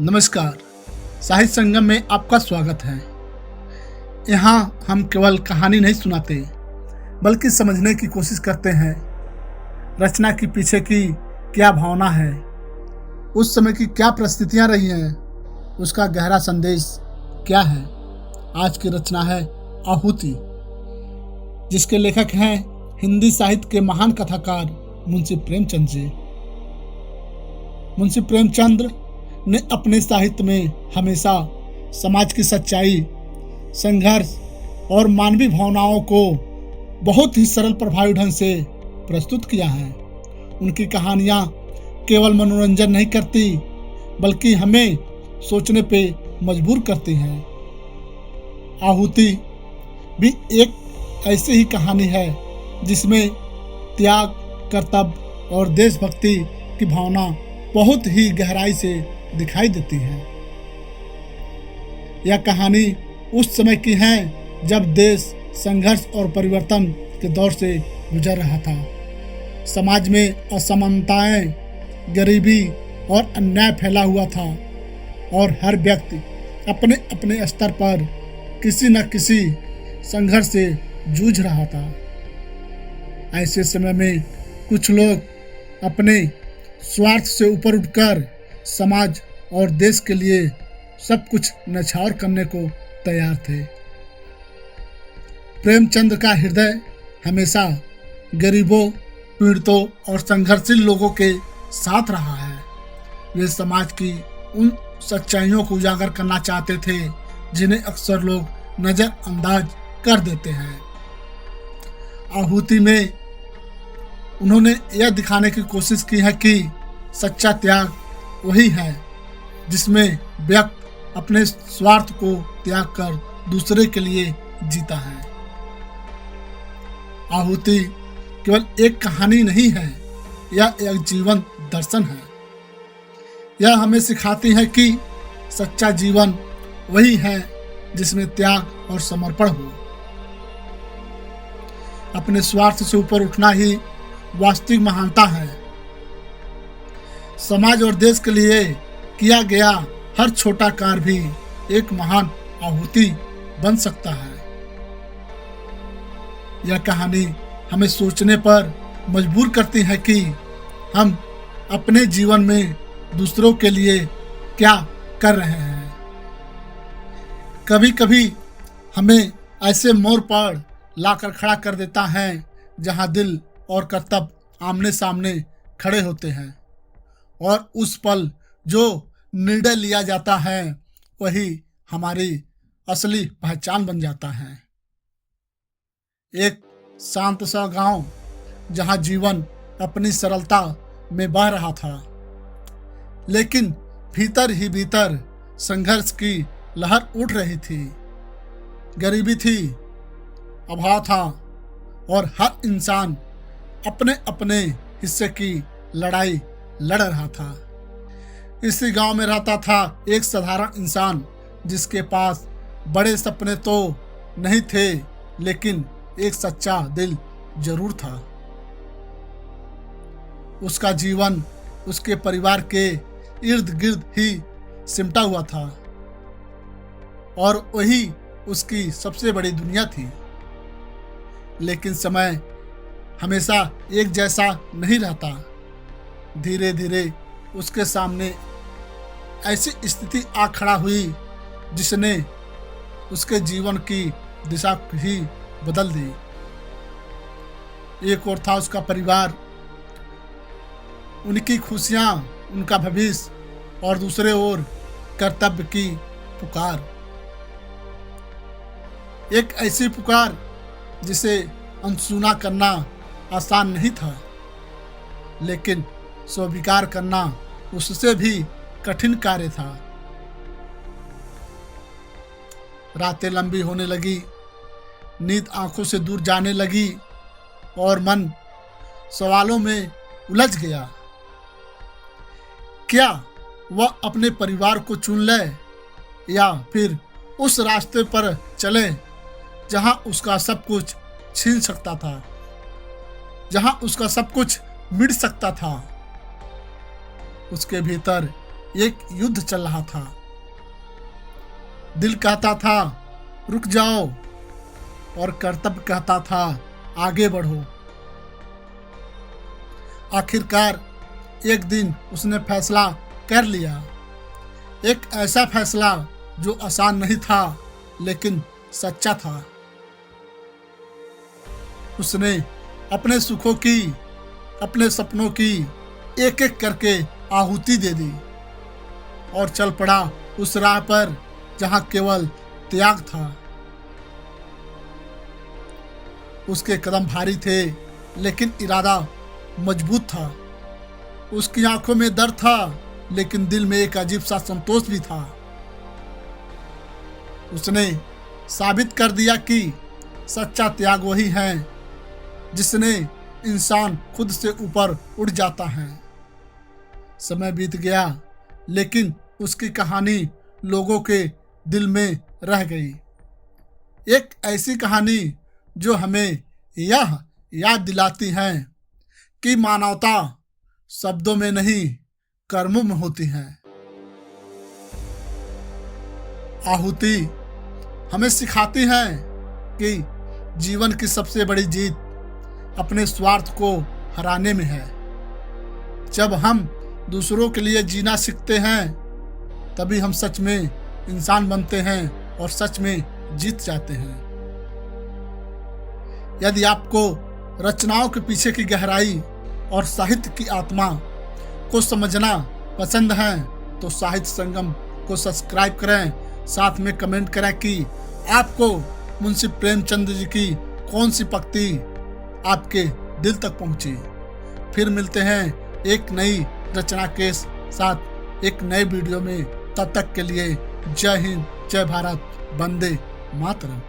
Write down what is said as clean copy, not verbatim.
नमस्कार। साहित्य संगम में आपका स्वागत है। यहाँ हम केवल कहानी नहीं सुनाते बल्कि समझने की कोशिश करते हैं रचना के पीछे की क्या भावना है, उस समय की क्या परिस्थितियाँ रही हैं, उसका गहरा संदेश क्या है। आज की रचना है आहुति, जिसके लेखक हैं हिंदी साहित्य के महान कथाकार मुंशी प्रेमचंद जी। मुंशी प्रेमचंद ने अपने साहित्य में हमेशा समाज की सच्चाई, संघर्ष और मानवीय भावनाओं को बहुत ही सरल प्रभावी ढंग से प्रस्तुत किया है। उनकी कहानियाँ केवल मनोरंजन नहीं करती बल्कि हमें सोचने पे मजबूर करती हैं। आहुति भी एक ऐसी ही कहानी है जिसमें त्याग, कर्तव्य और देशभक्ति की भावना बहुत ही गहराई से दिखाई देती है। यह कहानी उस समय की है जब देश संघर्ष और परिवर्तन के दौर से गुजर रहा था। समाज में असमानताएं, गरीबी और अन्याय फैला हुआ था और हर व्यक्ति अपने अपने स्तर पर किसी न किसी संघर्ष से जूझ रहा था। ऐसे समय में कुछ लोग अपने स्वार्थ से ऊपर उठकर समाज और देश के लिए सब कुछ न्यौछावर करने को तैयार थे। प्रेमचंद का हृदय हमेशा गरीबों, पीड़ितों और संघर्षशील लोगों के साथ रहा है। वे समाज की उन सच्चाइयों को उजागर करना चाहते थे जिन्हें अक्सर लोग नजरअंदाज कर देते हैं। आहुति में उन्होंने यह दिखाने की कोशिश की है कि सच्चा त्याग वही है जिसमें व्यक्ति अपने स्वार्थ को त्याग कर दूसरे के लिए जीता है। आहुति केवल एक कहानी नहीं है, यह एक जीवन दर्शन है। यह हमें सिखाती है कि सच्चा जीवन वही है जिसमें त्याग और समर्पण हो। अपने स्वार्थ से ऊपर उठना ही वास्तविक महानता है। समाज और देश के लिए किया गया हर छोटा कार्य भी एक महान आहुति बन सकता है। यह कहानी हमें सोचने पर मजबूर करती है कि हम अपने जीवन में दूसरों के लिए क्या कर रहे हैं। कभी कभी हमें ऐसे मोड़ पर लाकर खड़ा कर देता है जहां दिल और कर्तव्य आमने सामने खड़े होते हैं और उस पल जो निर्णय लिया जाता है वही हमारी असली पहचान बन जाता है। एक शांत सा गांव जहां जीवन अपनी सरलता में बह रहा था, लेकिन भीतर ही भीतर संघर्ष की लहर उठ रही थी। गरीबी थी, अभाव था और हर इंसान अपने अपने हिस्से की लड़ाई लड़ रहा था। इसी गांव में रहता था एक साधारण इंसान जिसके पास बड़े सपने तो नहीं थे लेकिन एक सच्चा दिल जरूर था। उसका जीवन उसके परिवार के इर्द गिर्द ही सिमटा हुआ था और वही उसकी सबसे बड़ी दुनिया थी। लेकिन समय हमेशा एक जैसा नहीं रहता। धीरे धीरे उसके सामने ऐसी स्थिति आ खड़ा हुई जिसने उसके जीवन की दिशा ही बदल दी। एक ओर था उसका परिवार, उनकी खुशियां, उनका भविष्य और दूसरे ओर कर्तव्य की पुकार। एक ऐसी पुकार जिसे अनसुना करना आसान नहीं था, लेकिन स्वीकार करना उससे भी कठिन कार्य था। रातें लंबी होने लगी, नींद आंखों से दूर जाने लगी और मन सवालों में उलझ गया। क्या वह अपने परिवार को चुन ले या फिर उस रास्ते पर चले जहां उसका सब कुछ छीन सकता था, जहां उसका सब कुछ मिट सकता था। उसके भीतर एक युद्ध चल रहा था। दिल कहता था रुक जाओ और कर्तव्य कहता था आगे बढ़ो। आखिरकार एक दिन उसने फैसला कर लिया, एक ऐसा फैसला जो आसान नहीं था लेकिन सच्चा था। उसने अपने सुखों की, अपने सपनों की एक एक करके आहुति दे दी और चल पड़ा उस राह पर जहां केवल त्याग था। उसके कदम भारी थे लेकिन इरादा मजबूत था। उसकी आंखों में दर्द था लेकिन दिल में एक अजीब सा संतोष भी था। उसने साबित कर दिया कि सच्चा त्याग वही है जिसने इंसान खुद से ऊपर उठ जाता है। समय बीत गया लेकिन उसकी कहानी लोगों के दिल में रह गई। एक ऐसी कहानी जो हमें यह याद दिलाती है कि मानवता शब्दों में नहीं कर्मों में होती है। आहुति हमें सिखाती है कि जीवन की सबसे बड़ी जीत अपने स्वार्थ को हराने में है। जब हम दूसरों के लिए जीना सीखते हैं तभी हम सच में इंसान बनते हैं और सच में जीत जाते हैं। यदि आपको रचनाओं के पीछे की गहराई और साहित्य की आत्मा को समझना पसंद है तो साहित्य संगम को सब्सक्राइब करें, साथ में कमेंट करें कि आपको मुंशी प्रेमचंद जी की कौन सी पंक्ति आपके दिल तक पहुंची। फिर मिलते हैं एक नई रचना के साथ एक नए वीडियो में। तब तक के लिए जय हिंद, जय भारत, वंदे मातरम।